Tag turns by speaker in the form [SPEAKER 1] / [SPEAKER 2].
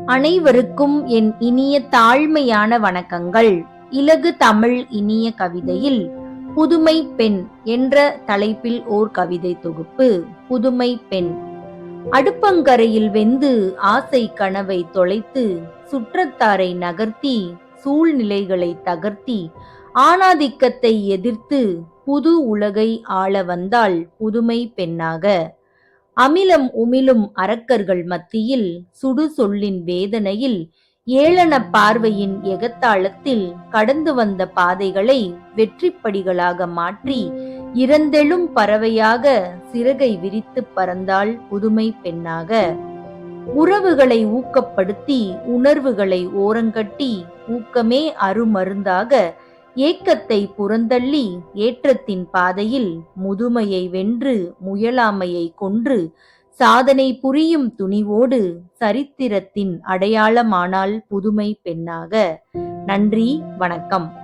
[SPEAKER 1] அனைவருக்கும் என் இனிய தாழ்மையான வணக்கங்கள். இலகு தமிழ் இனிய கவிதையில் புதுமை பெண் என்ற தலைப்பில் ஓர் கவிதை தொகுப்பு. புதுமை பெண். அடுப்பங்கரையில் வெந்து ஆசை கனவை தொலைத்து, சுற்றத்தாரை நகர்த்தி, சூழ்நிலைகளை தகர்த்தி, ஆணாதிக்கத்தை எதிர்த்து, புது உலகை ஆள வந்தாள் புதுமை பெண்ணாக. அமிலம் உமிழும் அரக்கர்கள் மத்தியில், சுடு சொல்லின் வேதனையில், ஏளன பார்வையின் எகத்தாளத்தில் கடந்து வந்த பாதைகளை வெற்றிப்படிகளாக மாற்றி, இறந்தெழும் பறவையாக சிறகை விரித்துப் பறந்தாள் புதுமை பெண்ணாக. உறவுகளை ஊக்கப்படுத்தி, உணர்வுகளை ஓரங்கட்டி, ஊக்கமே அருமருந்தாக ஏக்கத்தை புறந்தள்ளி, ஏற்றத்தின் பாதையில் முதுமையை வென்று முயலாமையை கொன்று சாதனை புரியும் துணிவோடு சரித்திரத்தின் அடையாளமானாள் புதுமை பெண்ணாக. நன்றி, வணக்கம்.